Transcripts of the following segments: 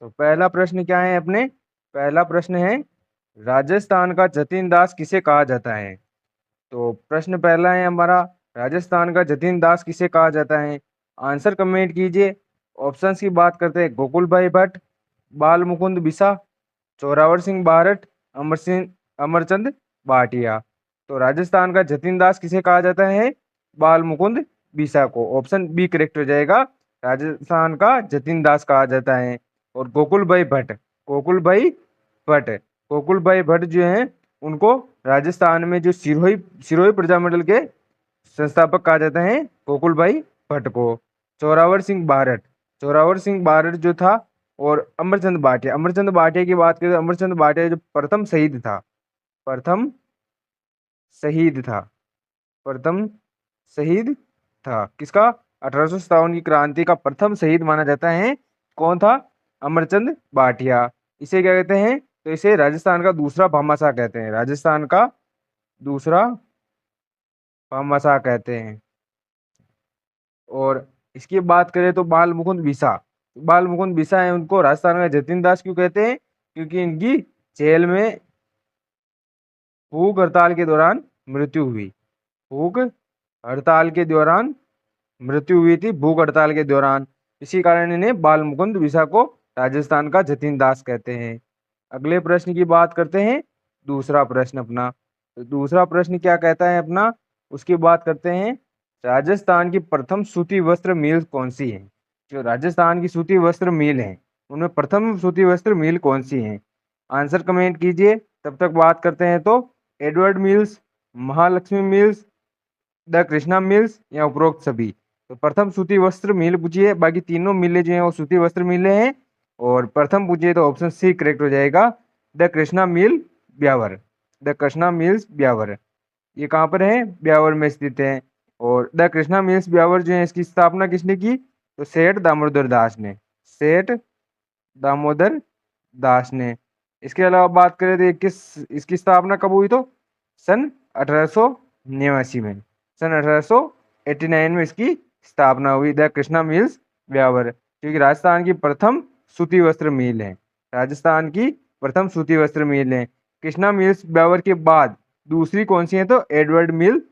तो पहला प्रश्न क्या है अपने, पहला प्रश्न है राजस्थान का जतीन दास किसे कहा जाता है। तो प्रश्न पहला है हमारा, राजस्थान का जतीन दास किसे कहा जाता है। आंसर कमेंट कीजिए। ऑप्शंस की बात करते हैं, गोकुल भाई भट्ट, बाल मुकुंद बिसा, जोरावर सिंह बारठ, अमरचंद भाटिया। तो राजस्थान का जतीन दास किसे कहा जाता है, बाल मुकुंद बिसा को। ऑप्शन बी करेक्ट हो जाएगा, राजस्थान का जतीन दास कहा जाता है। और गोकुल भाई भट्ट, गोकुल भाई भट्ट, गोकुल भाई भट्ट जो हैं उनको राजस्थान में जो सिरोही सिरोही प्रजामंडल के संस्थापक कहा जाता है, गोकुल भाई भट्ट को। जोरावर सिंह बारठ, जोरावर सिंह बारठ जो था, और अमरचंद भाटिया, अमरचंद भाटिया की बात करें तो अमरचंद भाटिया जो प्रथम शहीद था, प्रथम शहीद था, प्रथम शहीद था किसका, 1857 की क्रांति का प्रथम शहीद माना जाता है। कौन था, अमरचंद भाटिया। इसे क्या कहते हैं, तो इसे राजस्थान का दूसरा भामाशाह कहते हैं, राजस्थान का दूसरा भामाशाह कहते हैं। और इसकी बात करें तो बाल मुकुंद बिसा, बाल मुकुंद बिसा है, उनको राजस्थान का जतीन दास क्यों कहते हैं, क्योंकि इनकी जेल में भूख हड़ताल के दौरान मृत्यु हुई, भूख हड़ताल के दौरान मृत्यु हुई थी, भूख हड़ताल के दौरान। इसी कारण इन्हें बाल मुकुंद बिसा को राजस्थान का जतीन दास कहते हैं। अगले प्रश्न की बात करते हैं, दूसरा प्रश्न अपना। तो दूसरा प्रश्न क्या कहता है अपना, उसकी बात करते हैं, राजस्थान की प्रथम सूती वस्त्र मिल कौन सी है। जो राजस्थान की सूती वस्त्र मिल है उनमें प्रथम सूती वस्त्र मिल कौन सी है। आंसर कमेंट कीजिए। तब तक बात करते हैं तो Edward mills, Mahalakshmi mills, the Krishna mills, या उपरोक्त सभी। तो प्रथम सूती वस्त्र मिल पूछिए, बाकी तीनों मिलें जो हैं वो सूती वस्त्र मिलें हैं। और प्रथम पूछिए तो ऑप्शन सी करेक्ट हो जाएगा, the Krishna mill Beawar, the Krishna mills Beawar. ये कहाँ पर है, ब्यावर में स्थित है। और द कृष्णा मिल्स ब्यावर जो है इसकी स्थापना किसने की, तो सेठ दामोदर दास ने, सेठ दामोदर दास ने। इसके अलावा बात करें तो इसकी स्थापना कब हुई, तो सन 1889 में, सन 1889 में इसकी स्थापना हुई, द कृष्णा मिल्स ब्यावर, क्योंकि राजस्थान की प्रथम सूती वस्त्र मिल है, राजस्थान की प्रथम सूती वस्त्र मिल है। कृष्णा मिल्स ब्यावर के बाद दूसरी कौन सी है, तो एडवर्ड मिल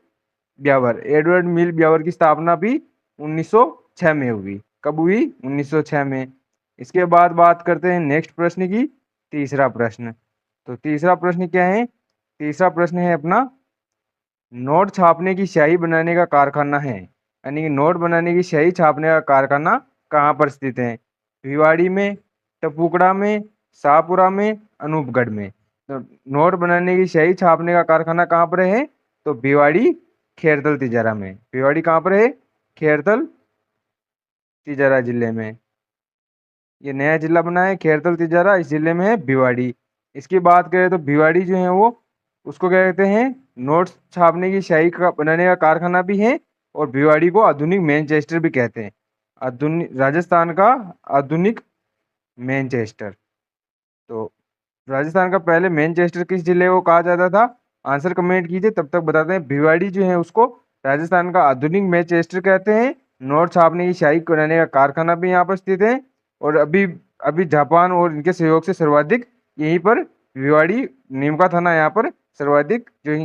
ब्यावर, एडवर्ड मिल ब्यावर की स्थापना भी 1906 में हुई। कब हुई, 1906 में। इसके बाद बात करते हैं नेक्स्ट प्रश्न की, तीसरा प्रश्न। तो तीसरा प्रश्न क्या है, तीसरा प्रश्न है अपना, नोट छापने की स्याही बनाने का कारखाना है, यानी कि नोट बनाने की स्याही छापने का कारखाना कहाँ पर स्थित है। भिवाड़ी में, टपुकड़ा में, शाहपुरा में, अनूपगढ़ में। तो नोट बनाने की स्याही छापने का कारखाना कहाँ पर है, तो भिवाड़ी खेरतल तिजारा में। भिवाड़ी कहाँ पर है, खेरतल तिजारा जिले में। ये नया जिला बना है खेरतल तिजारा, इस जिले में है भिवाड़ी। इसकी बात करें तो भिवाड़ी जो है वो, उसको क्या कहते हैं, नोट्स छापने की स्याही का बनाने का कारखाना भी है। और भिवाड़ी को आधुनिक मैनचेस्टर भी कहते हैं, आधुनिक राजस्थान का आधुनिक मैनचेस्टर। तो राजस्थान का पहले मैनचेस्टर किस जिले को कहा जाता था, आंसर कमेंट कीजिए। तब तक बताते हैं, भिवाड़ी जो है उसको राजस्थान का आधुनिक मैनचेस्टर कहते हैं। नोट छापने की स्याही बनाने का कारखाना भी यहाँ पर स्थित है। और अभी अभी जापान और इनके सहयोग से सर्वाधिक यहीं पर भिवाड़ी नीमका थाना यहाँ पर सर्वाधिक जो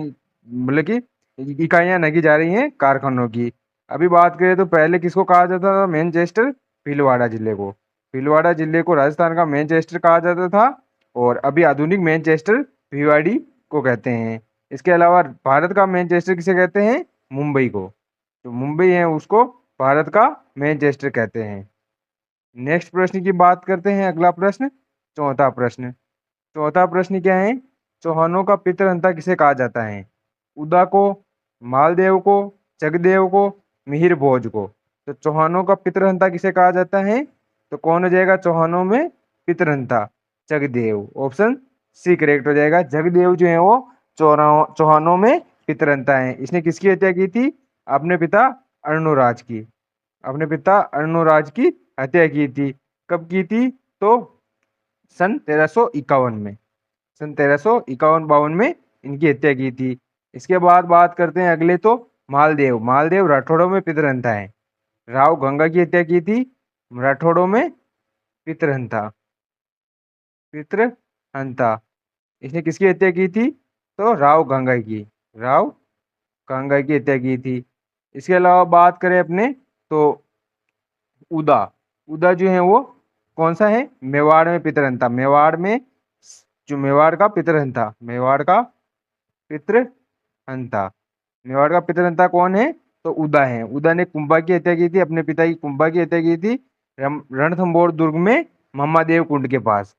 मतलब कि इकाइयाँ लगी जा रही हैं कारखानों की। अभी बात करें तो पहले किसको कहा जाता था, मैनचेस्टर, भीलवाड़ा जिले को, भीलवाड़ा जिले को राजस्थान का मैनचेस्टर कहा जाता था। और अभी आधुनिक मैनचेस्टर भिवाड़ी को कहते हैं। इसके अलावा भारत का मैनचेस्टर किसे कहते हैं, मुंबई को। तो मुंबई है उसको भारत का मैनचेस्टर कहते हैं। नेक्स्ट प्रश्न की बात करते हैं, अगला प्रश्न, चौथा प्रश्न। चौथा प्रश्न क्या है, चौहानों का पितृहंता किसे कहा जाता है। उदा को, मालदेव को, जगदेव को, मिहिर भोज को। तो चौहानों का पितृहंता किसे कहा जाता है, तो कौन हो जाएगा चौहानों में पितृहंता, जगदेव। ऑप्शन सी करेक्ट हो जाएगा, जगदेव जो है वो चौहानों में पितृहंता है। इसने किसकी हत्या की थी, अपने पिता अर्णोराज की, अपने पिता अर्णोराज की हत्या की थी। कब की थी, तो सन 1351 में, सन 1351-52 में इनकी हत्या की थी। इसके बाद बात करते हैं अगले, तो मालदेव, मालदेव राठौड़ों में पितृहंता है। राव गंगा की हत्या की थी, राठौड़ों में पितृहंता। पितृहंता। इसने किसकी हत्या की थी? तो राव गांगई की, राव गांगई की हत्या की थी। इसके अलावा बात करें अपने तो उदा, उदा जो है वो कौन सा है? मेवाड़ में पितरहंता, मेवाड़ में, जो मेवाड़ का पितरहंता, मेवाड़ का पितरहंता, मेवाड़ का पितरहंता कौन है? तो उदा है। उदा ने कुंभा की हत्या की थी, अपने पिता की कुंभा की हत्या की थी रणथंभौर दुर्ग में मम्मादेव कुंड के पास,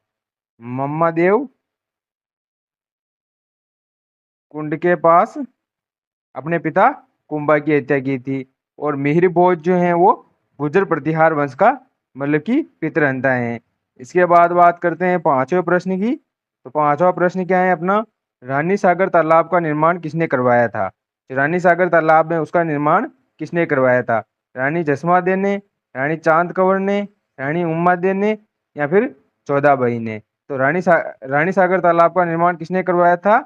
मम्मादेव कुंड के पास अपने पिता कुंभा की हत्या की थी। और मिहिर भोज जो है वो गुर्जर प्रतिहार वंश का मतलब कि पितरहंता है। इसके बाद बात करते हैं पांचवें प्रश्न की। तो पांचवा प्रश्न क्या है अपना? रानी सागर तालाब का निर्माण किसने करवाया था? रानी सागर तालाब में उसका निर्माण किसने करवाया था? रानी जसमादेव ने, रानी चांद कंवर ने, रानी उमादेव ने, या फिर चौदाबाई ने? तो रानी सागर तालाब का निर्माण किसने करवाया था?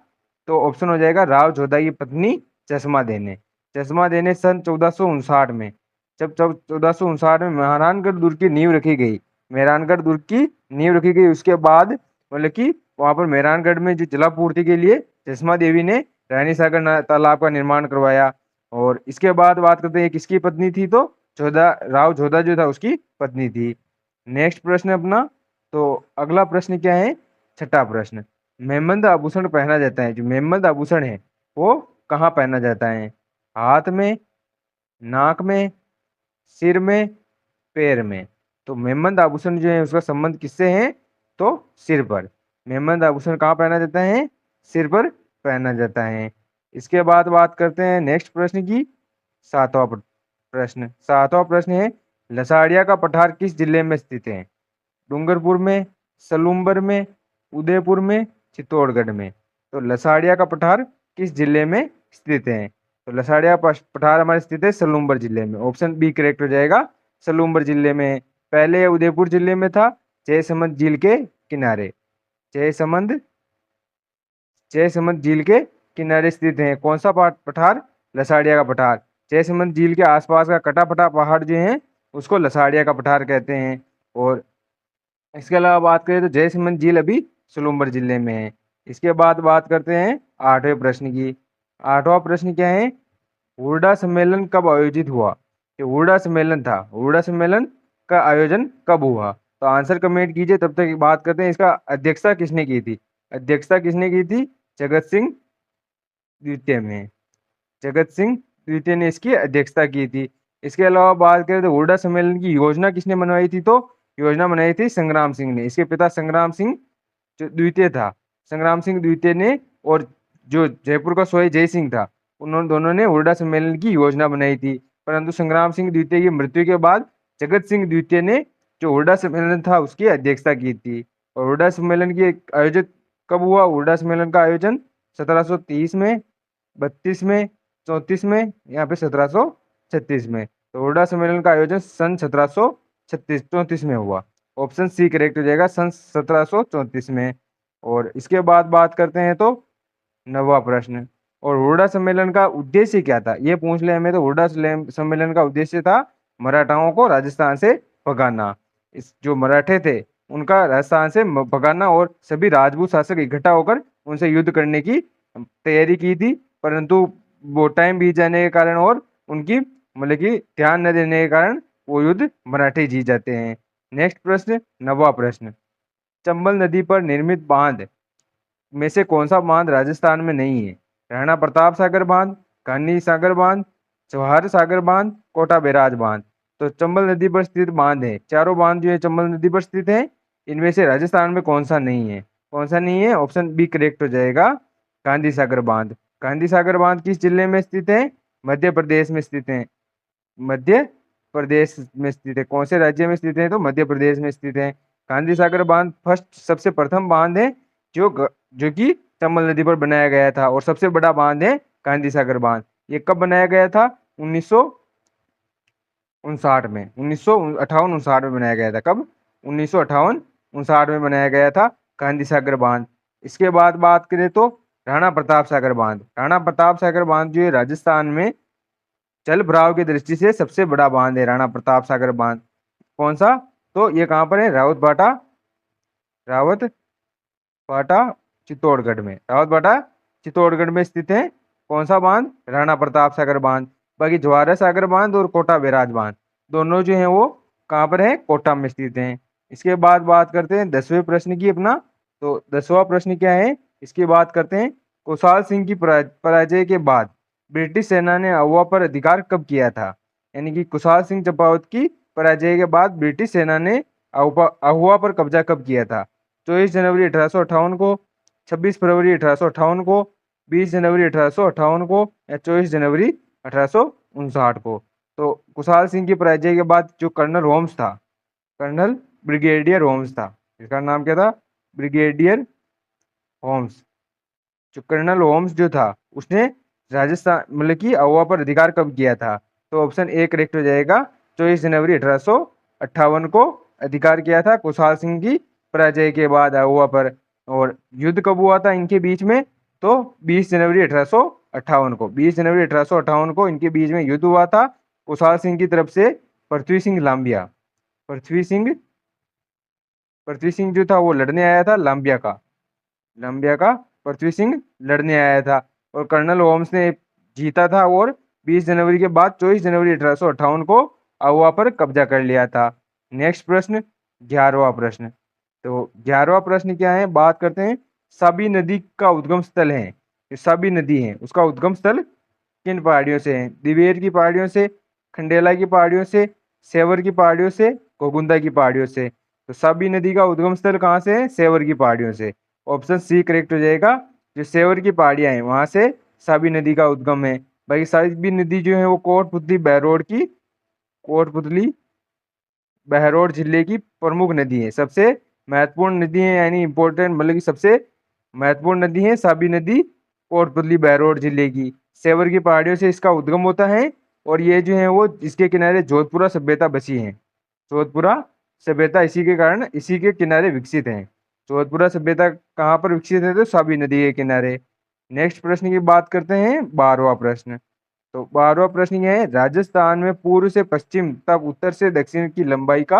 तो ऑप्शन हो जाएगा राव जोधा की पत्नी चश्मा देने। चश्मा देने सन 1459 में, जब जब 1459 में मेहरानगढ़ दुर्ग की नींव रखी गई, मेहरानगढ़ दुर्ग की नींव रखी गई, उसके बाद मतलब कि वहां पर मेहरानगढ़ में जो जलापूर्ति के लिए चश्मा देवी ने रानी सागर तालाब का निर्माण करवाया। और इसके बाद बात करते हैं किसकी पत्नी थी? तो जोधा, राव जोधा जो था उसकी पत्नी थी। नेक्स्ट प्रश्न अपना, तो अगला प्रश्न क्या है? छठा प्रश्न, मेहमंद आभूषण पहना जाता है, जो मेहमंद आभूषण है वो कहाँ पहना जाता है? हाथ में, नाक में, सिर में, पैर में? तो मेहमंद आभूषण जो है उसका संबंध किससे है? तो सिर पर। मेहमंद आभूषण कहाँ पहना जाता है? सिर पर पहना जाता है। इसके बाद बात करते हैं नेक्स्ट प्रश्न की। सातवां प्रश्न है, लसाड़िया का पठार किस जिले में स्थित है? डूंगरपुर में, सलूम्बर में, उदयपुर में, चित्तौड़गढ़ में? तो लसाड़िया का पठार किस जिले में स्थित है? तो लसाड़िया पठार हमारे स्थित है सलूम्बर जिले में। ऑप्शन बी करेक्ट हो जाएगा, सलूम्बर जिले में। पहले उदयपुर जिले में था, जयसमंद झील के किनारे। जयसमंद जयसमंद झील के किनारे स्थित है कौन सा पठार? लसाड़िया का पठार। जयसमंद झील के आसपास का कटा फटा पहाड़ जो है उसको लसाड़िया का पठार कहते हैं। और इसके अलावा बात करें तो जयसमंद झील अभी सलूम्बर जिले में है। इसके बाद बात करते हैं आठवें प्रश्न की। आठवां प्रश्न क्या है? हुरडा सम्मेलन कब आयोजित हुआ? ये हुरडा सम्मेलन था, हुरडा सम्मेलन का आयोजन कब हुआ? तो आंसर कमेंट कीजिए, तब तक बात करते हैं इसका अध्यक्षता किसने की थी? अध्यक्षता किसने की थी? जगत सिंह द्वितीय में, जगत सिंह द्वितीय ने इसकी अध्यक्षता की थी। इसके अलावा बात करें तो हुरडा सम्मेलन की योजना किसने बनवाई थी? तो योजना बनाई थी संग्राम सिंह ने। इसके पिता संग्राम सिंह जो द्वितीय था, संग्राम सिंह द्वितीय ने, और जो जयपुर का सोई जय सिंह था, उन्होंने दोनों ने हुरडा सम्मेलन की योजना बनाई थी। परंतु संग्राम सिंह द्वितीय की मृत्यु के बाद जगत सिंह द्वितीय ने जो हुरडा सम्मेलन था उसकी अध्यक्षता की थी। और हुरडा सम्मेलन की आयोजित कब हुआ? हुरडा सम्मेलन का आयोजन 1730 में, 32 में, 34 में, यहाँ पे 1736 में। तो हुरडा सम्मेलन का आयोजन सन 1734 में हुआ। ऑप्शन सी करेक्ट हो जाएगा, सन 1734 में। और इसके बाद बात करते हैं तो नवा प्रश्न, और हुरडा सम्मेलन का उद्देश्य क्या था? ये पूछ ले हमें। तो हुरडा सम्मेलन का उद्देश्य था मराठाओं को राजस्थान से भगाना। इस जो मराठे थे उनका राजस्थान से भगाना, और सभी राजपूत शासक इकट्ठा होकर उनसे युद्ध करने की तैयारी की थी। परंतु वो टाइम बीत जाने के कारण और उनकी मतलब कि ध्यान न देने के कारण वो युद्ध मराठे जीत जाते हैं। नेक्स्ट प्रश्न, नवा प्रश्न, चंबल नदी पर निर्मित बांध में से कौन सा बांध राजस्थान में नहीं है? राणा प्रताप सागर बांध, कान्ही सागर बांध, जवाहर सागर बांध, कोटा बैराज बांध? तो चंबल नदी पर स्थित बांध है, चारों बांध जो है चंबल नदी पर स्थित है। इनमें से राजस्थान में कौन सा नहीं है? कौन सा नहीं है? ऑप्शन बी करेक्ट हो जाएगा, गांधी सागर बांध। गांधी सागर बांध किस जिले में स्थित है? मध्य प्रदेश में स्थित है, मध्य प्रदेश में स्थित है। कौन से राज्य में स्थित है? तो मध्य प्रदेश में स्थित है। गांधी सागर बांध फर्स्ट, सबसे प्रथम बांध है जो कि चंबल नदी पर बनाया गया था, और सबसे बड़ा बांध है गांधी सागर बांध। ये कब बनाया गया था? 1959 में, 1958-59 में बनाया गया था। कब? 1958-59 में बनाया गया था गांधी सागर बांध। इसके बाद बात करें तो राणा प्रताप सागर बांध। राणा प्रताप सागर बांध जो है राजस्थान में जल भराव की दृष्टि से सबसे बड़ा बांध है राणा प्रताप सागर बांध। कौन सा? तो ये कहाँ पर है? रावत बाटा चित्तौड़गढ़ में, रावत बाटा चित्तौड़गढ़ में स्थित है। कौन सा बांध? राणा प्रताप सागर बांध। बाकी ज्वारा सागर बांध और कोटा बैराज बांध दोनों जो है वो कहाँ पर है? कोटा में स्थित हैं। इसके बाद बात करते हैं 10वें प्रश्न की अपना। तो 10वां प्रश्न क्या है इसकी बात करते हैं। कुशाल सिंह की पराजय के बाद ब्रिटिश सेना ने अहुआ पर अधिकार कब किया था? यानी कि कुशाल सिंह चंपावत की पराजय के बाद ब्रिटिश सेना ने अहुआ पर कब्जा कब किया था? 24 जनवरी 1858 को, 26 फरवरी 1858 को, 20 जनवरी 1858 को, या 24 जनवरी 1859 को। तो कुशाल सिंह की पराजय के बाद जो कर्नल होम्स था, कर्नल ब्रिगेडियर होम्स था, इसका नाम क्या था? Brigadier Holmes. जो कर्नल होम्स जो था उसने राजस्थान मतलब कि अहुआ पर अधिकार कब किया था? तो ऑप्शन ए करेक्ट हो जाएगा। 24 जनवरी 1858 को अधिकार किया था कुशाल सिंह की पराजय के बाद अहुआ पर। और युद्ध कब हुआ था इनके बीच में? तो 20 जनवरी 1858 को, 20 जनवरी 1858 को इनके बीच में युद्ध हुआ था। कुशाल सिंह की तरफ से पृथ्वी सिंह लांबिया, पृथ्वी सिंह जो था वो लड़ने आया था लांबिया का पृथ्वी सिंह लड़ने आया था और कर्नल होम्स ने जीता था और 20 जनवरी के बाद 24 जनवरी 1858 को अहुआ पर कब्जा कर लिया था। नेक्स्ट प्रश्न 11वां प्रश्न। तो 11वां प्रश्न क्या है? बात करते हैं सबी नदी का उद्गम स्थल है। जो सबी नदी है उसका उद्गम स्थल किन पहाड़ियों से है? दिवेर की पहाड़ियों से, खंडेला की पहाड़ियों से, सेवर की पहाड़ियों से, गोगुंदा की पहाड़ियों से। तो सबी नदी का उद्गम स्थल कहाँ से है? सेवर की पहाड़ियों से। ऑप्शन सी करेक्ट हो जाएगा। जो सेवर की पहाड़ियां हैं वहां से सबी नदी का उद्गम है। बाकी सबी नदी जो है वो कोटपुतली बहरोड जिले की प्रमुख नदी है, सबसे महत्वपूर्ण नदी है, यानी इंपॉर्टेंट मतलब कि सबसे महत्वपूर्ण नदी है सबी नदी कोटपुतली बहरोड जिले की। सेवर की पहाड़ियों से इसका उद्गम होता है और ये जो है वो इसके किनारे जोधपुरा सभ्यता बसी है। जोधपुरा सभ्यता इसी के कारण इसी के किनारे विकसित है। जोधपुरा सभ्यता कहाँ पर विकसित है? तो सबी नदी के किनारे। नेक्स्ट प्रश्न की बात करते हैं 12वां प्रश्न। तो 12वां प्रश्न ये है राजस्थान में पूर्व से पश्चिम तक उत्तर से दक्षिण की लंबाई का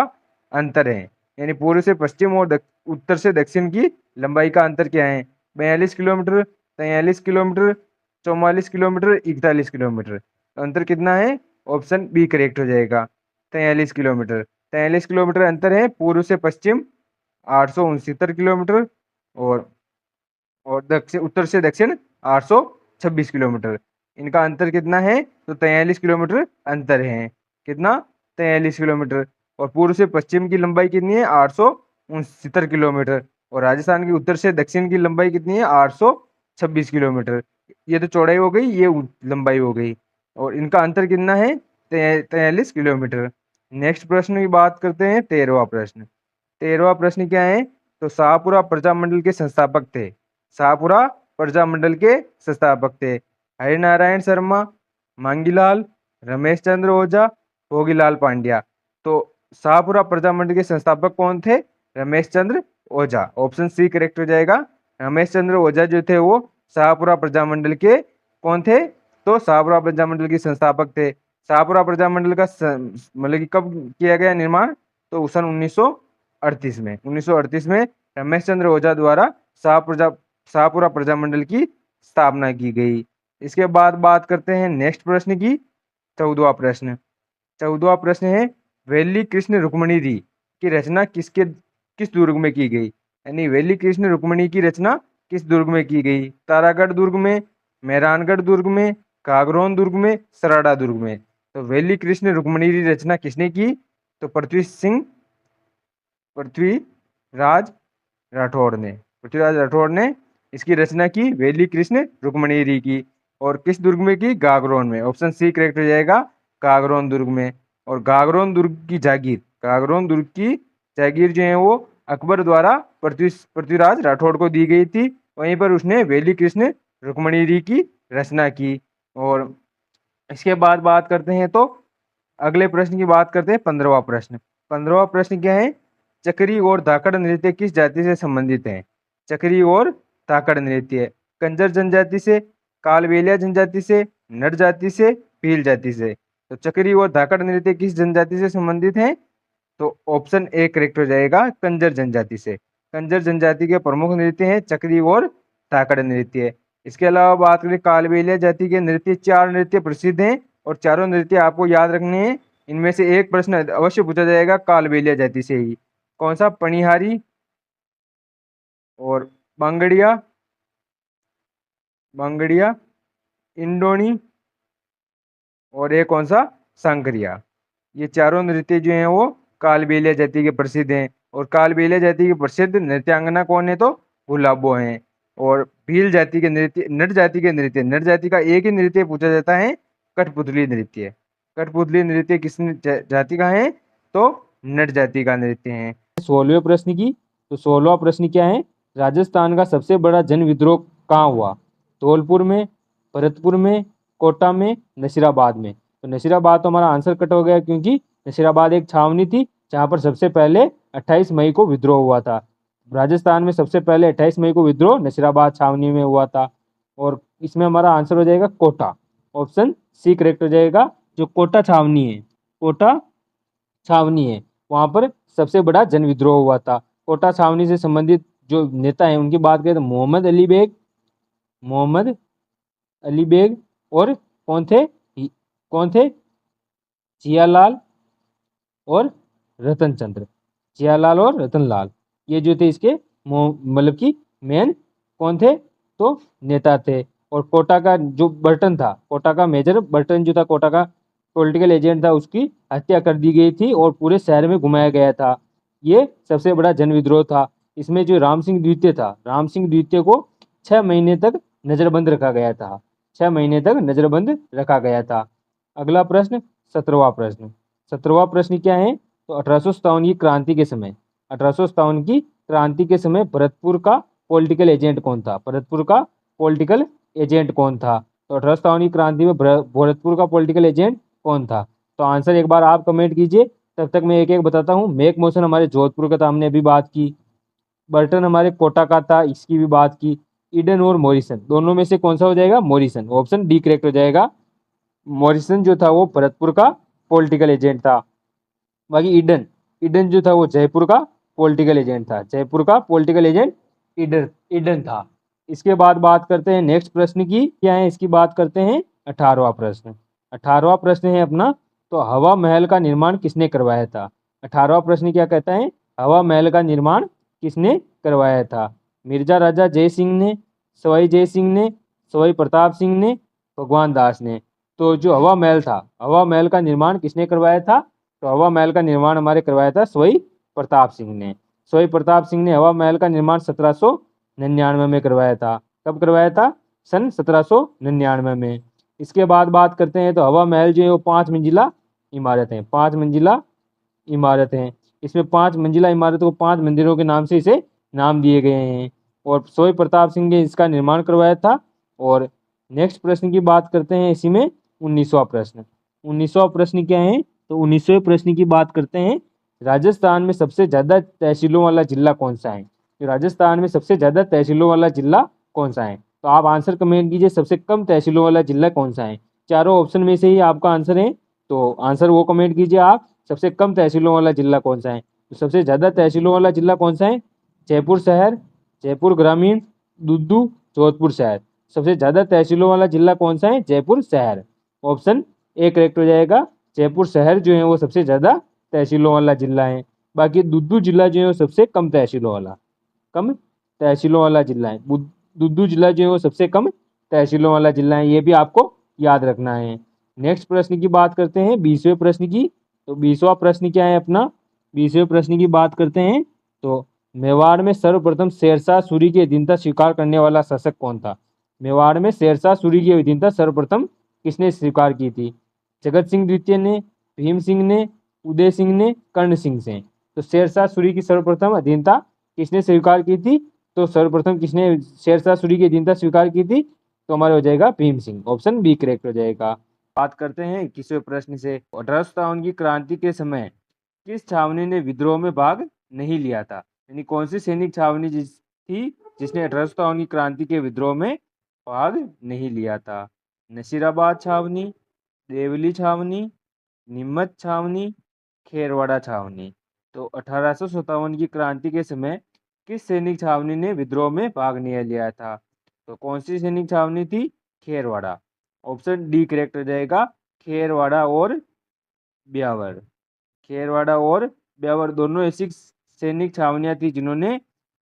अंतर है। यानी पूर्व से पश्चिम और उत्तर से दक्षिण की लंबाई का अंतर क्या है? 42 किलोमीटर, 43 किलोमीटर, 44 किलोमीटर, 41 किलोमीटर। अंतर कितना है? ऑप्शन बी करेक्ट हो जाएगा। 43 किलोमीटर, 43 किलोमीटर अंतर है पूर्व से पश्चिम, 869 किलोमीटर और दक्षिण उत्तर से दक्षिण 826 किलोमीटर। इनका अंतर कितना है? तो 43 किलोमीटर अंतर है। कितना? 43 किलोमीटर। और पूर्व से पश्चिम की लंबाई कितनी है? 869 किलोमीटर। और राजस्थान की उत्तर से दक्षिण की लंबाई कितनी है? 826 किलोमीटर। ये तो चौड़ाई हो गई, ये लंबाई हो गई। और इनका अंतर कितना है? 43 किलोमीटर। नेक्स्ट प्रश्न की बात करते हैं 13वां प्रश्न। 13वां प्रश्न क्या है? तो शाहपुरा प्रजामंडल के संस्थापक थे। शाहपुरा प्रजामंडल के संस्थापक थे हरिनारायण शर्मा, मांगीलाल, रमेश चंद्र ओझा, भोगीलाल पांड्या। तो शाहपुरा प्रजामंडल के संस्थापक कौन थे? रमेश चंद्र ओझा। ऑप्शन सी करेक्ट हो जाएगा। रमेश चंद्र ओझा जो थे वो शाहपुरा प्रजामंडल के कौन थे? तो शाहपुरा प्रजामंडल के संस्थापक थे। शाहपुरा प्रजामंडल का मतलब कि कब किया गया निर्माण? तो सन 1938 में, 1938 में रमेश चंद्र ओझा द्वारा शाहपुरा प्रजामंडल की स्थापना की गई। इसके बाद बात करते हैं नेक्स्ट प्रश्न की। 14वां प्रश्न। 14वां प्रश्न है वेली कृष्ण रुक्मणी री की रचना किस दुर्ग में की गई? यानी वेली कृष्ण रुक्मणी की रचना किस दुर्ग में की गई? तारागढ़ दुर्ग में, मेहरानगढ़ दुर्ग में, कागरोन दुर्ग में, सराड़ा दुर्ग में। तो वेली कृष्ण रुक्मणी की रचना किसने की? तो पृथ्वीराज राठौड़ ने इसकी रचना की वेली कृष्ण रुक्मणी की। और किस दुर्ग में की? गागरोन में। ऑप्शन सी करेक्ट हो जाएगा, गागरोन दुर्ग में। और गागरोन दुर्ग की जागीर जो है वो अकबर द्वारा पृथ्वीराज राठौड़ को दी गई थी। वहीं पर उसने वेली कृष्ण रुक्मणी की रचना की। और इसके बाद बात करते हैं तो अगले प्रश्न की बात करते हैं 15वां प्रश्न। 15वां प्रश्न क्या है? चक्री और धाकड़ नृत्य किस जाति से संबंधित है? चक्री और धाकड़ नृत्य कंजर जनजाति से, कालबेलिया जनजाति से, नट जाति से, भील जाति से। तो चक्री और धाकड़ नृत्य किस जनजाति से संबंधित है? तो ऑप्शन ए करेक्ट हो जाएगा, कंजर जनजाति से। कंजर जनजाति के प्रमुख नृत्य हैं चक्री और धाकड़ नृत्य। इसके अलावा बात करें कालबेलिया जाति के नृत्य, 4 नृत्य प्रसिद्ध हैं और चारों नृत्य आपको याद रखने हैं। इनमें से एक प्रश्न अवश्य पूछा जाएगा कालबेलिया जाति से ही। कौन सा? पनिहारी और बांगड़िया, बांगड़िया, इंडोनी और एक कौन सा? सांकरिया। ये चारों नृत्य जो हैं वो कालबेलिया जाति के प्रसिद्ध हैं। और कालबेलिया जाति की प्रसिद्ध नृत्यांगना कौन है? तो भुलाबो हैं। और भील जाति के नृत्य, नट जाति के नृत्य, नट जाति का एक ही नृत्य पूछा जाता है, कठपुतली नृत्य। कठपुतली नृत्य किस जाति का है? तो नट जाति का नृत्य है। 16वें प्रश्न की, तो 16वां प्रश्न क्या है? राजस्थान का सबसे बड़ा जन विद्रोह कहाँ हुआ? धौलपुर में, भरतपुर में, कोटा में, नसीराबाद में। तो नसीराबाद तो हमारा आंसर कट हो गया, क्योंकि नसीराबाद एक छावनी थी जहां पर सबसे पहले 28 मई को विद्रोह हुआ था। राजस्थान में सबसे पहले 28 मई को विद्रोह नसीराबाद छावनी में हुआ था। और इसमें हमारा आंसर हो जाएगा कोटा। ऑप्शन सी करेक्ट हो जाएगा। जो कोटा छावनी है, कोटा छावनी है, वहां पर सबसे बड़ा जन विद्रोह हुआ था। कोटा छावनी से संबंधित जो नेता हैं उनकी बात करें तो मोहम्मद अली बेग, मोहम्मद अली बेग और कौन थे? कौन थे? जियालाल और रतन चंद्र। जियालाल और रतन लाल, ये जो थे इसके मतलब कि मेन कौन थे? तो नेता थे। और कोटा का जो बर्टन था, कोटा का मेजर बर्टन जो था, कोटा का पॉलिटिकल एजेंट था, उसकी हत्या कर दी गई थी और पूरे शहर में घुमाया गया था। ये सबसे बड़ा जन विद्रोह था। इसमें जो राम सिंह द्वितीय था, राम सिंह द्वितीय को 6 महीने तक नजरबंद रखा गया था। 6 महीने तक नजरबंद रखा गया था। अगला प्रश्न, 17वां प्रश्न। 17वां प्रश्न क्या है? तो 1857 की क्रांति के समय, 1857 की क्रांति के समय भरतपुर का पॉलिटिकल एजेंट कौन था? भरतपुर का पॉलिटिकल एजेंट कौन था? तो 1857 की क्रांति में भरतपुर का पॉलिटिकल एजेंट कौन था? तो आंसर एक बार आप कमेंट कीजिए, तब तक मैं एक एक बताता हूँ। मेक मोशन हमारे जोधपुर का था, हमने अभी बात की। बर्टन हमारे कोटा का था, इसकी भी बात की। ईडन और मॉरिसन, दोनों में से कौन सा हो जाएगा? मॉरिसन। ऑप्शन डी करेक्ट हो जाएगा। मॉरिसन जो था वो भरतपुर का पॉलिटिकल एजेंट था। बाकी ईडन, ईडन जो था वो जयपुर का पॉलिटिकल एजेंट था। जयपुर का पॉलिटिकल एजेंट ईडन ईडन था। इसके बाद बात करते हैं नेक्स्ट प्रश्न की, क्या है इसकी बात करते हैं। 18वां प्रश्न। 18वां प्रश्न है अपना, तो हवा महल का निर्माण किसने करवाया था? 18वां प्रश्न क्या कहता है? हवा महल का निर्माण किसने करवाया था? मिर्जा राजा जय सिंह ने, सवाई जय सिंह ने, सवाई प्रताप सिंह ने, भगवान दास ने। तो जो हवा महल था, हवा महल का निर्माण किसने करवाया था? तो हवा महल का निर्माण हमारे करवाया था सवाई प्रताप सिंह ने। सवाई प्रताप सिंह ने हवा महल का निर्माण 1799 में करवाया था। कब करवाया था? सन 1799 में। इसके बाद बात करते हैं, तो हवा महल जो है वो 5 मंजिला इमारत है। 5 मंजिला इमारत है। इसमें 5 मंजिला इमारत को 5 मंदिरों के नाम से इसे नाम दिए गए हैं। और सवाई प्रताप सिंह ने इसका निर्माण करवाया था। और नेक्स्ट प्रश्न की बात करते हैं इसी में, 19वां प्रश्न। 19वां प्रश्न क्या है? तो 19वें प्रश्न की बात करते हैं। राजस्थान में सबसे ज्यादा तहसीलों वाला जिला कौन सा है? तो राजस्थान में सबसे ज्यादा तहसीलों वाला जिला कौन सा है? तो आप आंसर कमेंट कीजिए, सबसे कम तहसीलों वाला जिला कौन सा है? चारों ऑप्शन में से ही आपका आंसर है, तो आंसर वो कमेंट कीजिए आप। सबसे कम तहसीलों वाला जिला कौन सा है? तो सबसे ज्यादा तहसीलों वाला जिला कौन सा है? जयपुर शहर, जयपुर ग्रामीण, दुद्दू, जोधपुर शहर। सबसे ज्यादा तहसीलों वाला जिला कौन सा है? जयपुर शहर। ऑप्शन ए करेक्ट हो जाएगा। जयपुर शहर जो है वो सबसे ज्यादा तहसीलों वाला जिला है। बाकी दुद्दू जिला जो है वो सबसे कम तहसीलों वाला, कम तहसीलों वाला जिला है। दुद्दू जिला जो है वो सबसे कम तहसीलों वाला जिला है, ये भी आपको याद रखना है। नेक्स्ट प्रश्न की बात करते हैं, 20वें प्रश्न की। तो 20वां प्रश्न क्या है अपना? 20वें प्रश्न की बात करते हैं, तो मेवाड़ में सर्वप्रथम शेरशाह सूरी की अधीनता स्वीकार करने वाला शासक कौन था? मेवाड़ में शेरशाह सूरी की अधीनता सर्वप्रथम किसने स्वीकार की थी? जगत सिंह द्वितीय ने, भीम सिंह ने, उदय सिंह ने, कर्ण सिंह से। तो शेरशाह सूरी की सर्वप्रथम अधीनता किसने स्वीकार की थी? तो सर्वप्रथम किसने शेरशाह सूरी की अधीनता स्वीकार की थी? तो हमारे हो जाएगा Bhim Singh. Option B correct हो जाएगा। बात करते हैं 21वें प्रश्न से। 1857 की क्रांति के समय किस छावनी ने विद्रोह में भाग नहीं लिया था? यानी कौन सी सैनिक छावनी थी जिसने 1857 की क्रांति के विद्रोह में भाग नहीं लिया था? नसीराबाद छावनी, देवली छावनी, नीमच छावनी, खेरवाड़ा छावनी। तो 1857 की क्रांति के समय किस सैनिक छावनी ने विद्रोह में भाग नहीं लिया था? तो कौन सी सैनिक छावनी थी? खेरवाड़ा। ऑप्शन डी करेक्ट हो जाएगा, खेरवाड़ा और ब्यावर। खेरवाड़ा और ब्यावर दोनों ऐसी सैनिक छावनियां थी जिन्होंने,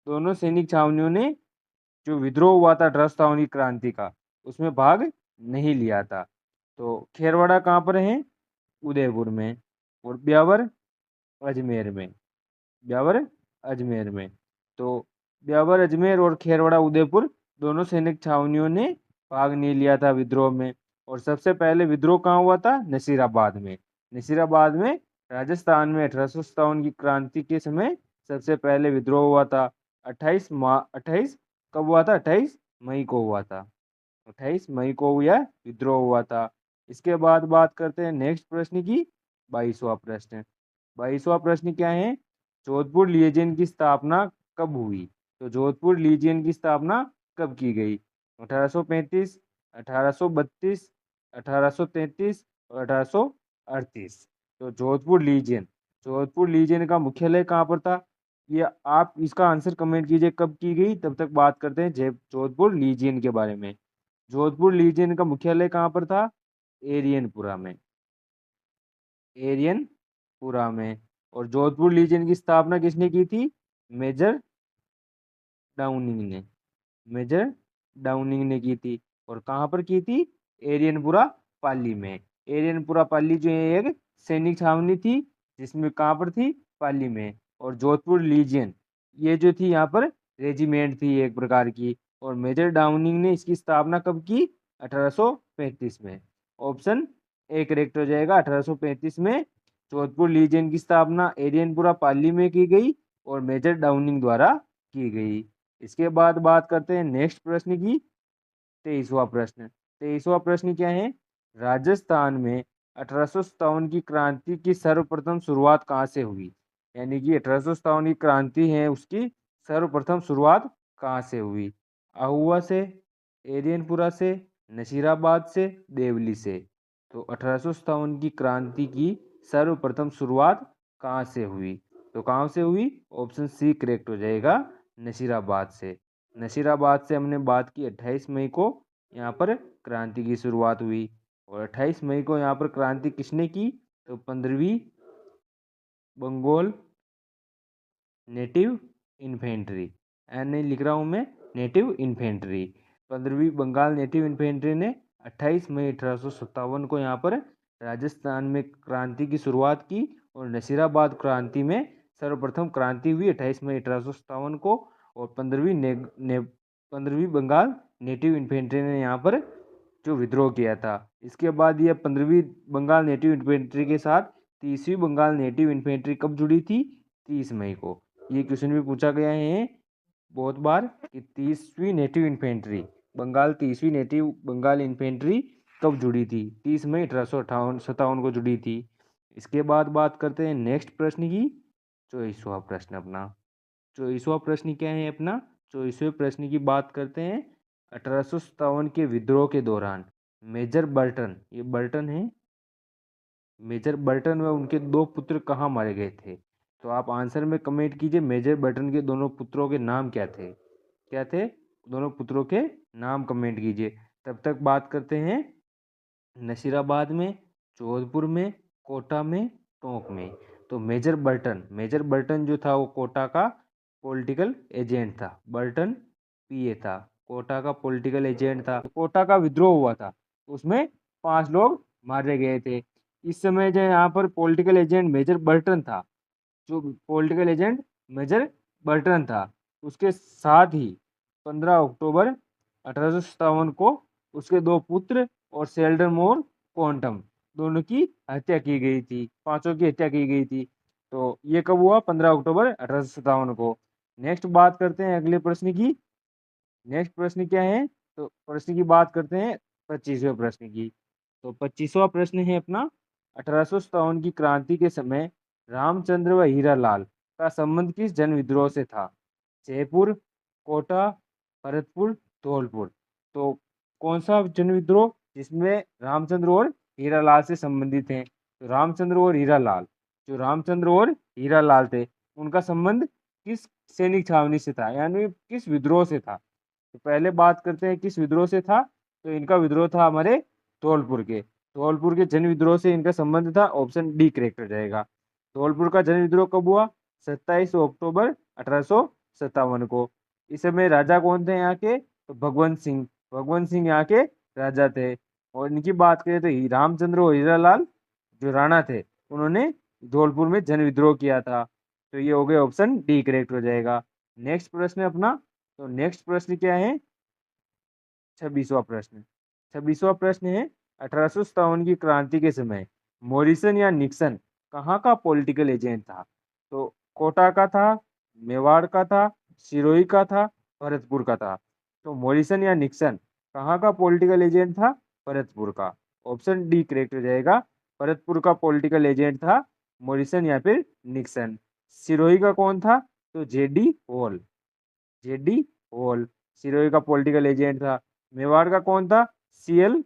दोनों सैनिक छावनियों ने जो विद्रोह हुआ था 1857 की क्रांति का, उसमें भाग नहीं लिया था। तो खेरवाड़ा कहाँ पर है? उदयपुर में। और ब्यावर अजमेर में। ब्यावर अजमेर में। तो ब्यावर अजमेर और खेरवाड़ा उदयपुर दोनों सैनिक छावनियों ने भाग नहीं लिया था विद्रोह में। और सबसे पहले विद्रोह कहाँ हुआ था? नसीराबाद में। नसीराबाद में राजस्थान में 1857 की क्रांति के समय सबसे पहले विद्रोह हुआ था। 28 कब हुआ था? 28 मई को हुआ था। 28 मई को यह विद्रोह हुआ था। इसके बाद बात करते हैं नेक्स्ट प्रश्न की, 22वां प्रश्न। 22वां प्रश्न क्या है? जोधपुर लीजियन की स्थापना कब हुई? तो जोधपुर लीजियन की स्थापना कब की गई? 1835, 1832, 1833 और 1838। तो जोधपुर लीजियन का मुख्यालय कहाँ पर था? ये आप इसका आंसर कमेंट कीजिए कब की गई, तब तक बात करते हैं जोधपुर लीजियन के बारे में। जोधपुर लीजियन का मुख्यालय कहाँ पर था? एरियनपुरा में। एरियनपुरा में। और जोधपुर लीजियन की स्थापना किसने की थी? मेजर डाउनिंग ने। मेजर डाउनिंग ने की थी। और कहाँ पर की थी? एरियनपुरा पाली में। एरियनपुरा पाली जो है एक सैनिक छावनी थी, जिसमें कहाँ पर थी? पाली में। और जोधपुर लीजियन ये जो थी यहाँ पर रेजिमेंट थी एक प्रकार की। और मेजर डाउनिंग ने इसकी स्थापना कब की? 1835 में। ऑप्शन ए करेक्ट हो जाएगा, 1835 में जोधपुर लीजियन की स्थापना एरियनपुरा पाली में की गई और मेजर डाउनिंग द्वारा की गई। इसके बाद बात करते हैं नेक्स्ट प्रश्न की, 23वां प्रश्न। 23वां प्रश्न क्या है? राजस्थान में 1857 की क्रांति की सर्वप्रथम शुरुआत कहाँ से हुई? यानी कि 1857 की क्रांति है उसकी सर्वप्रथम शुरुआत कहाँ से हुई? आहुआ से, एरियनपुरा से, नसीराबाद से, देवली से। तो 1857 की क्रांति की सर्वप्रथम शुरुआत कहाँ से हुई? तो कहाँ से हुई? ऑप्शन सी करेक्ट हो जाएगा, नसीराबाद से। नसीराबाद से हमने बात की 28 मई को यहाँ पर क्रांति की शुरुआत हुई। और 28 मई को यहाँ पर क्रांति किसने की? तो 15वीं बंगाल नेटिव इन्फेंट्री। नहीं लिख रहा हूँ मैं, नेटिव इन्फेंट्री। 15वीं बंगाल नेटिव इन्फेंट्री ने 28 मई 1857 को यहाँ पर राजस्थान में क्रांति की शुरुआत की। और नसीराबाद क्रांति में सर्वप्रथम क्रांति हुई 28 मई 1857 को। और 15वीं बंगाल नेटिव इन्फेंट्री ने यहाँ पर जो विद्रोह किया था। इसके बाद यह 15वीं बंगाल नेटिव इन्फेंट्री के साथ 30वीं बंगाल नेटिव इन्फेंट्री कब जुड़ी थी? 30 मई को। ये क्वेश्चन भी पूछा गया है बहुत बार कि 30वीं नेटिव इन्फेंट्री बंगाल 30वीं नेटिव बंगाल इन्फेंट्री कब जुड़ी थी? 30 मई 1857 को जुड़ी थी। इसके बाद बात करते हैं नेक्स्ट प्रश्न की, 24वां प्रश्न अपना। 24वां प्रश्न क्या है अपना? 24वें प्रश्न की बात करते हैं। 1857 के विद्रोह के दौरान मेजर बर्टन, ये बर्टन है, मेजर बर्टन व उनके दो पुत्र कहाँ मारे गए थे? तो आप आंसर में कमेंट कीजिए मेजर बर्टन के दोनों पुत्रों के नाम क्या थे? क्या थे दोनों पुत्रों के नाम? कमेंट कीजिए। तब तक बात करते हैं नसीराबाद में, जोधपुर में, कोटा में, टोंक में। तो मेजर बर्टन जो था वो कोटा का पॉलिटिकल एजेंट था। बर्टन पीए था, कोटा का पॉलिटिकल एजेंट था। कोटा का विद्रोह हुआ था, उसमें 5 लोग मारे गए थे। इस समय जो यहाँ पर पॉलिटिकल एजेंट मेजर बर्टन था, जो पॉलिटिकल एजेंट मेजर बर्टन था, उसके साथ ही 15 अक्टूबर 1857 को उसके दो पुत्र और सेल्डन मोर क्वांटम दोनों की हत्या की गई थी। पांचों की हत्या की गई थी। तो ये कब हुआ? 15 अक्टूबर 1857 को। नेक्स्ट बात करते हैं अगले प्रश्न की। नेक्स्ट प्रश्न क्या है? तो प्रश्न की बात करते हैं 25वें प्रश्न की। तो 25वां प्रश्न है अपना, 1857 की क्रांति के समय रामचंद्र व हीरालाल का संबंध किस जन विद्रोह से था? जयपुर, कोटा, भरतपुर, धौलपुर। तो कौन सा जन विद्रोह जिसमें रामचंद्र और हीरालाल से संबंधित हैं? तो रामचंद्र और हीरालाल थे, उनका संबंध किस सैनिक छावनी से था, यानी किस विद्रोह से था। तो पहले बात करते हैं किस विद्रोह से था। तो इनका विद्रोह था हमारे धौलपुर के जन विद्रोह से इनका संबंध था। ऑप्शन डी करेक्ट हो जाएगा। धौलपुर का जन विद्रोह कब हुआ? 27 अक्टूबर 1857 को। इस समय राजा कौन थे यहाँ के? तो भगवंत सिंह यहाँ के राजा थे। और इनकी बात करें तो रामचंद्र और हीरालाल जो राणा थे, उन्होंने धौलपुर में जन विद्रोह किया था। तो ये हो गए, ऑप्शन डी करेक्ट हो जाएगा। नेक्स्ट प्रश्न अपना। तो नेक्स्ट प्रश्न क्या है? 26वां प्रश्न। 26वां प्रश्न है, 1857 की क्रांति के समय मॉरिसन या निक्सन कहाँ का पॉलिटिकल एजेंट था? तो कोटा का था, मेवाड़ का था, सिरोही का था, भरतपुर का था। तो मॉरिसन या निक्सन कहाँ का पॉलिटिकल एजेंट था? भरतपुर का। ऑप्शन डी करेक्ट हो जाएगा। भरतपुर का पॉलिटिकल एजेंट था मॉरिसन या फिर निक्सन। सिरोही का कौन था? तो जेडी होल सिरोही का पॉलिटिकल एजेंट था। मेवाड़ का कौन था? सीएल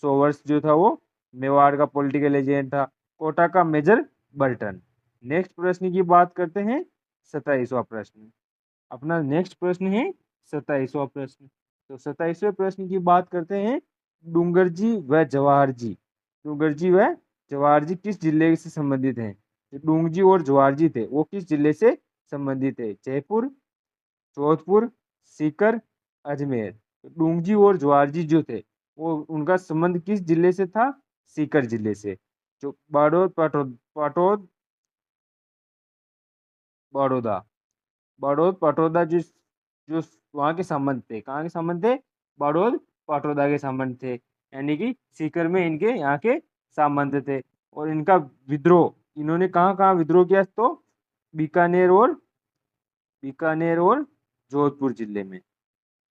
सोवर्स जो था वो मेवाड़ का पॉलिटिकल एजेंट था। कोटा का मेजर बर्टन। नेक्स्ट प्रश्न की बात करते हैं। 27वां प्रश्न अपना। नेक्स्ट प्रश्न है 27वां प्रश्न। तो 27वें प्रश्न की बात करते हैं। डूंगर जी व जवाहर जी किस जिले से संबंधित हैं? जो डूंगजी और जवाहर जी थे वो किस जिले से संबंधित है? जयपुर, जोधपुर, सीकर, अजमेर। तो डूंगजी और जवाहर जी जो थे वो उनका संबंध किस जिले से था? सीकर जिले से। जो बड़ौदा पटौदा जो जो वहाँ के संबंध थे, कहाँ के संबंध थे? बड़ौद पटौदा के संबंध थे, यानी कि सीकर में इनके यहाँ के संबंध थे। और इनका विद्रोह इन्होंने कहाँ कहाँ विद्रोह किया? तो बीकानेर और जोधपुर जिले में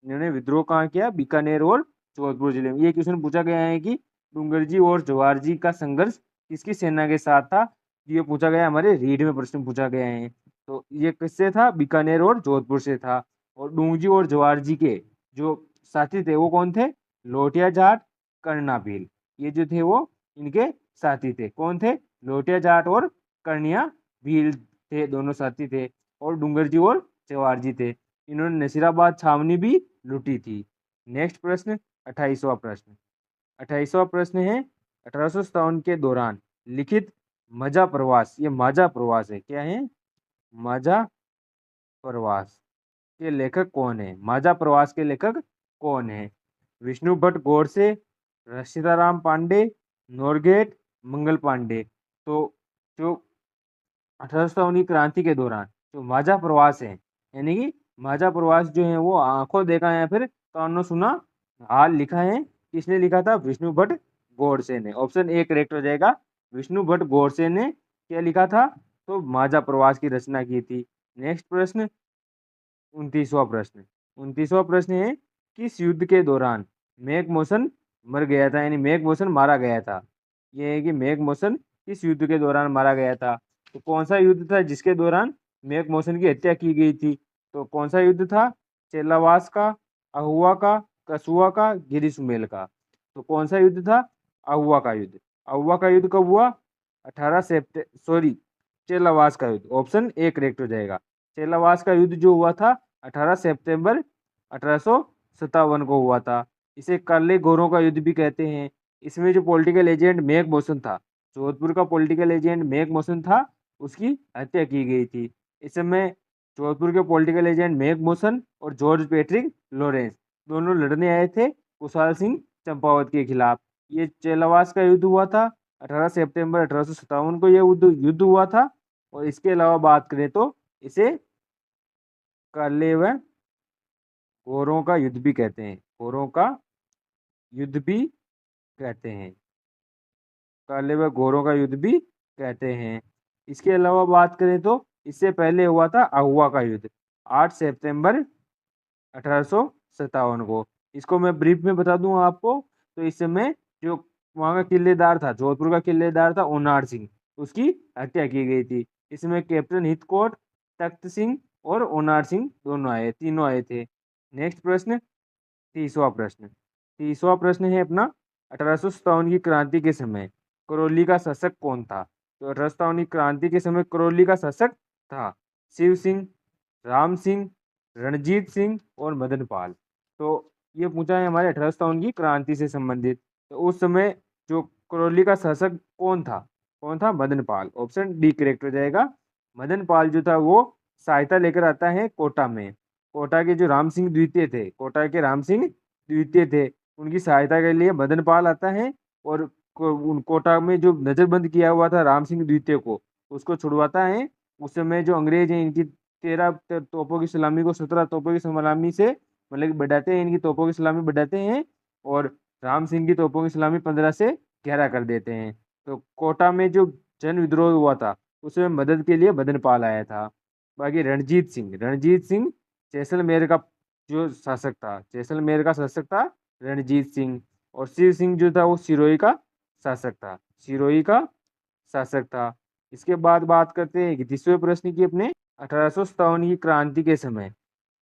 इन्होंने विद्रोह कहाँ किया? बीकानेर और जोधपुर जिले में। ये क्वेश्चन पूछा गया है कि डूंगर जी और जवाहर जी का संघर्ष किसकी सेना के साथ था? ये पूछा गया, हमारे रीड में प्रश्न पूछा गया है। तो ये किससे था? बीकानेर और जोधपुर से था। और डूंगजी और जवाहर जी के जो साथी थे वो कौन थे? लोटिया जाट, कर्णा भील। ये जो थे वो इनके साथी थे। कौन थे? लोटिया जाट और कर्णिया भील थे, दोनों साथी थे। और डूंगर जी और जवाहर जी थे। इन्होंने नसीराबाद छावनी भी लूटी थी। नेक्स्ट प्रश्न 28वां प्रश्न। 28वां प्रश्न है, 1857 के दौरान लिखित मजा प्रवास, ये माजा प्रवास है, क्या है? माजा प्रवास के लेखक कौन है? माजा प्रवास के लेखक कौन है? विष्णु भट्ट गोडसे, सीताराम पांडे, नोरगेट, मंगल पांडे। तो जो 1857 की क्रांति के दौरान जो माजा प्रवास है, यानी कि माजा प्रवास जो है वो आंखों देखा या फिर कानों सुना हाल लिखा है, किसने लिखा था? विष्णु भट्ट गोडसे ने। ऑप्शन ए करेक्ट हो जाएगा। विष्णु भट्ट गोडसे ने क्या लिखा था? तो माजा प्रवास की रचना की थी। नेक्स्ट प्रश्न 29वां प्रश्न। 29वां प्रश्न है, किस युद्ध के दौरान मेघमोशन मर गया था, यानी मेघमोशन मारा गया था? ये है कि मेघमोशन किस युद्ध के दौरान मारा गया था? तो कौन सा युद्ध था जिसके दौरान मेघमोशन की हत्या की गई थी? तो कौन सा युद्ध था? चेलावास का, अहुआ का, कसुआ का, गिरिसुमेल का। तो कौन सा युद्ध था? अहुआ का युद्ध। अहुआ का युद्ध कब हुआ? 18 सितंबर, सॉरी, चेलावास का युद्ध। ऑप्शन ए करेक्ट हो जाएगा। चेलावास का युद्ध जो हुआ था 18 सितंबर 1857 को हुआ था। इसे काले गोरों का युद्ध भी कहते हैं। इसमें जो पॉलिटिकल एजेंट मेघमोशन था, जोधपुर का पॉलिटिकल एजेंट मेघमोशन था, उसकी हत्या की गई थी। इस समय जोधपुर के पॉलिटिकल एजेंट मेघमोशन और जॉर्ज पैट्रिक लॉरेंस दोनों लड़ने आए थे कुशाल सिंह चंपावत के खिलाफ। ये चेलावास का युद्ध हुआ था 18 सितंबर 1857 को, यह युद्ध हुआ था। और इसके अलावा बात करें तो इसे काले व गोरों का युद्ध भी कहते हैं, गोरों का युद्ध भी कहते हैं, काले व गोरों का युद्ध भी कहते हैं। इसके अलावा बात करें तो इससे पहले हुआ था अहुआ का युद्ध 8 सितंबर 1857 को। इसको मैं ब्रीफ में बता दूं आपको। तो इस समय जो वहाँ का किलेदार था, जोधपुर का किलेदार था ओनार सिंह, उसकी हत्या की गई थी। इसमें कैप्टन हितकोट, तख्त सिंह और ओनार सिंह तीनों आए थे। नेक्स्ट प्रश्न 30वां प्रश्न। 30वां प्रश्न है अपना, 1857 की क्रांति के समय करौली का शासक कौन था? तो 1857 की क्रांति के समय करौली का शासक था? शिव सिंह, राम सिंह, रणजीत सिंह और मदन पाल। तो ये पूछा है हमारे 1857 की क्रांति से संबंधित। तो उस समय जो करौली का शासक कौन था? कौन था? मदन पाल। ऑप्शन डी करेक्ट हो जाएगा। मदन पाल जो था वो सहायता लेकर आता है कोटा में। कोटा के जो राम सिंह द्वितीय थे, कोटा के राम सिंह द्वितीय थे, उनकी सहायता के लिए मदन पाल आता है और उन कोटा में जो नजरबंद किया हुआ था राम सिंह द्वितीय को, उसको छुड़वाता है। उस समय जो अंग्रेज हैं इनकी 13 तोपों की सलामी को 17 तोपों की सलामी से मतलब कि बढ़ाते हैं, इनकी तोपों की सलामी बढ़ाते हैं और राम सिंह की तोपों की सलामी 15 से 11 कर देते हैं। तो कोटा में जो जन विद्रोह हुआ था उसमें मदद के लिए मदन पाल आया था। बाकी रणजीत सिंह जैसलमेर का जो शासक था, जैसलमेर का शासक था रणजीत सिंह। और शिव सिंह जो था वो सिरोही का शासक था, सिरोही का शासक था। इसके बाद बात करते हैं 31वें प्रश्न की अपने। 1857 की क्रांति के समय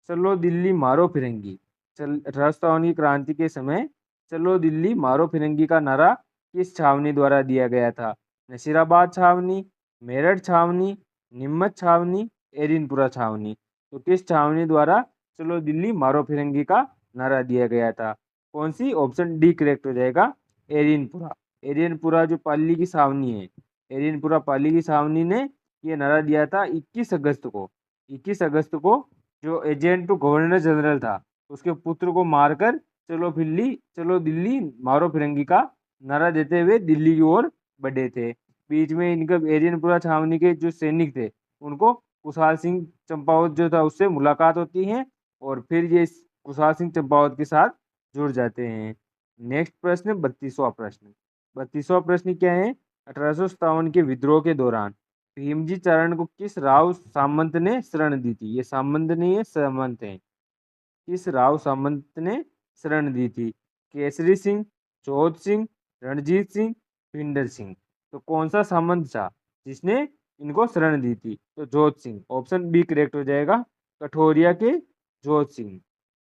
चलो दिल्ली मारो फिरंगी, चल 1857 की क्रांति के समय चलो दिल्ली मारो फिरंगी का नारा किस छावनी द्वारा दिया गया था? नसीराबाद छावनी, मेरठ छावनी, नीमच छावनी, एरिनपुरा छावनी। तो किस छावनी द्वारा चलो दिल्ली मारो फिरंगी का नारा दिया गया था? कौन सी? ऑप्शन डी करेक्ट हो जाएगा, एरिनपुरा। एरिनपुरा जो पाली की छावनी है, एरिनपुरा पाली की छावनी ने ये नारा दिया था 21 अगस्त को। 21 अगस्त को जो एजेंट टू गवर्नर जनरल था उसके पुत्र को मारकर चलो दिल्ली मारो फिरंगी का नारा देते हुए दिल्ली की ओर बढ़े थे। बीच में इनका एरियनपुरा छावनी के जो सैनिक थे उनको कुशाल सिंह चंपावत जो था उससे मुलाकात होती है और फिर ये कुशाल सिंह चंपावत के साथ जुड़ जाते हैं। नेक्स्ट प्रश्न 32वां प्रश्न। 32वां प्रश्न क्या है? 1857 के विद्रोह के दौरान भीमजी चारण को किस राव सामंत ने शरण दी थी? ये सामंत नहीं है, सामंत है। किस राव सामंत ने शरण दी थी? केसरी सिंह, चौध सिंह, रणजीत सिंह, भिंडर सिंह। तो कौन सा सामंत था जिसने इनको शरण दी थी? तो जोध सिंह। ऑप्शन बी करेक्ट हो जाएगा, कठोरिया के जोध सिंह।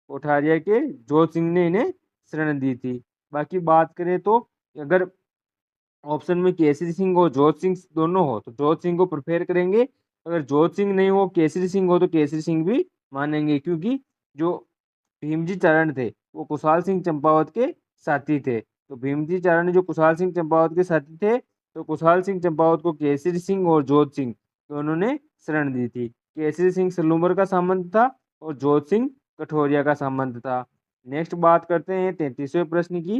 कोठारिया के जोध सिंह ने इन्हें शरण दी थी। बाकी बात करें तो अगर ऑप्शन में केसरी सिंह और जोध सिंह दोनों हो तो जोध सिंह को प्रेफर करेंगे। अगर जोध सिंह नहीं हो, केसरी सिंह हो तो केसरी सिंह भी मानेंगे, क्योंकि जो भीमजी चारण थे वो कुशाल सिंह चंपावत के साथी थे। तो भीमजी चारण जो कुशाल सिंह चंपावत के साथी थे तो कुशाल सिंह चंपावत को केसरी सिंह और जोध सिंह दोनों ने शरण दी थी। केसरी सिंह सलूमर का सामंत था और जोध सिंह कठोरिया का सामंत था। नेक्स्ट बात करते हैं 33वें प्रश्न की।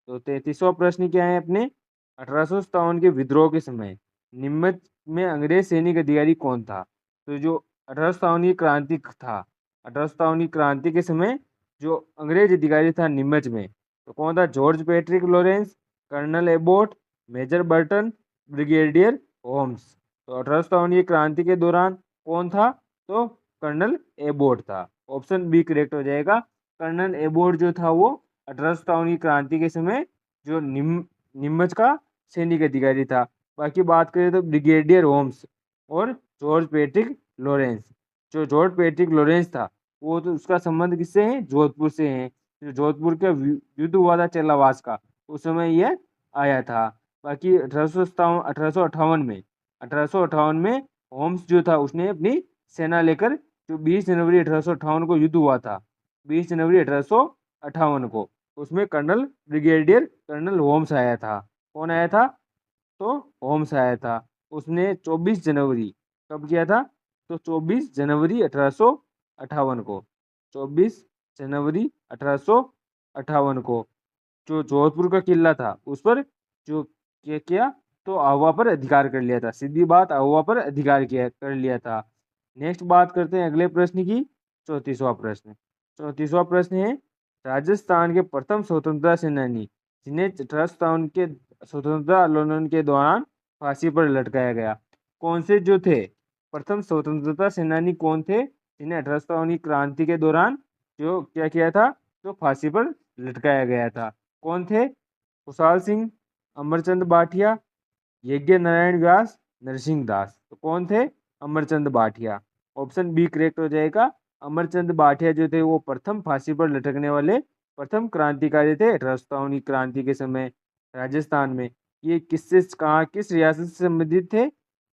तो 33वां प्रश्न क्या है अपने? 1857 के विद्रोह के समय नीमच में अंग्रेज सैनिक अधिकारी कौन था? तो जो 1857 की क्रांति था, 1857 की क्रांति के समय जो अंग्रेज अधिकारी था नीमच में, तो कौन था? George Patrick Lawrence, colonel Abbott, major Burton, brigadier Holmes. तो 1857 की क्रांति के दौरान कौन था? तो कर्नल एबोट था। ऑप्शन बी करेक्ट हो जाएगा। कर्नल एबोट जो था वो 1857 की क्रांति के समय जो नीमच का सैनिक अधिकारी था। बाकी बात करें तो ब्रिगेडियर होम्स और जॉर्ज पैट्रिक लॉरेंस। जो जॉर्ज पैट्रिक लॉरेंस था वो तो उसका संबंध किससे है? जोधपुर से है। जो जोधपुर का युद्ध हुआ था चेलावास का, उस समय यह आया था। बाकी 1858 में होम्स जो था उसने अपनी सेना लेकर जो 20 जनवरी 1858 को युद्ध हुआ था, 20 जनवरी 1858 को, उसमें ब्रिगेडियर कर्नल होम्स आया था। कौन आया था? तो होम्स आया था। उसने 24 जनवरी कब किया था? तो 24 जनवरी 1858 को, 24 जनवरी 1858 को जो जोधपुर का किला था उस पर जो क्या किया? तो आहुआ पर अधिकार कर लिया था। सीधी बात, आहुआ पर अधिकार किया कर लिया था। नेक्स्ट बात करते हैं अगले प्रश्न की। 34वां प्रश्न। 34वां प्रश्न है राजस्थान के प्रथम स्वतंत्रता सेनानी जिन्हें 1857 के स्वतंत्रता आंदोलन के दौरान फांसी पर लटकाया गया, कौन से जो थे? प्रथम स्वतंत्रता सेनानी कौन थे जिन्हें 1857 की क्रांति के दौरान जो क्या किया था? तो फांसी पर लटकाया गया था। कौन थे? कुशाल सिंह, अमरचंद भाटिया, यज्ञ नारायण व्यास, नरसिंह दास। तो कौन थे? Amarchand Bhatia. Option B correct हो जाएगा। अमरचंद भाटिया जो थे वो प्रथम फांसी पर लटकने वाले प्रथम क्रांतिकारी थे 1857 की क्रांति के समय राजस्थान में। ये किससे कहाँ किस रियासत से संबंधित थे?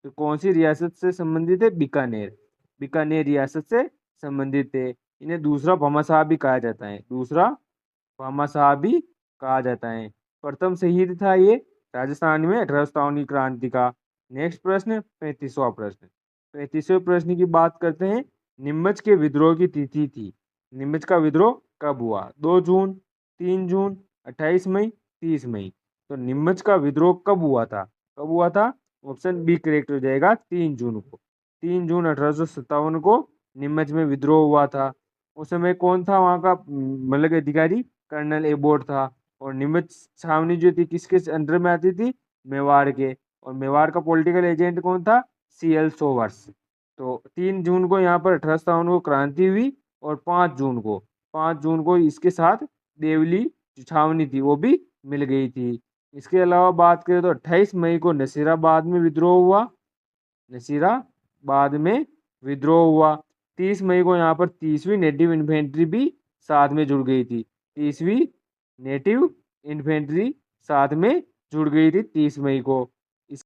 तो कौन सी रियासत से संबंधित है? बीकानेर। बीकानेर रियासत से संबंधित है। इन्हें दूसरा भामाशाह भी कहा जाता है, दूसरा भामाशाह भी कहा जाता है। प्रथम शहीद था ये राजस्थान में 1857 की क्रांति का। नेक्स्ट प्रश्न, 35वां प्रश्न। 35वें प्रश्न की बात करते हैं। नीमच के विद्रोह की तिथि थी। नीमच का विद्रोह कब हुआ? 2 जून, 3 जून, 28 मई, 30 मई। तो नीमच का विद्रोह कब हुआ था? कब हुआ था? ऑप्शन बी करेक्ट हो जाएगा, 3 जून को। 3 जून 1857 को नीमच में विद्रोह हुआ था। उस समय कौन था वहां का मतलब कि अधिकारी? कर्नल एबोट था। और नीमच छावनी जो थी किसके अंडर में आती थी? मेवाड़ के। और मेवाड़ का पॉलिटिकल एजेंट कौन था? CL सोवर्स। तो 3 जून को यहाँ पर 1857 को क्रांति हुई। और 5 जून को इसके साथ देवली जो छावनी थी वो भी मिल गई थी। इसके अलावा बात करें तो 28 मई को नसीराबाद में विद्रोह हुआ। नसीराबाद में विद्रोह हुआ। 30 मई को यहाँ पर 30वीं नेटिव इन्फेंट्री भी साथ में जुड़ गई थी। 30वीं नेटिव इन्फेंट्री साथ में जुड़ गई थी 30 मई को।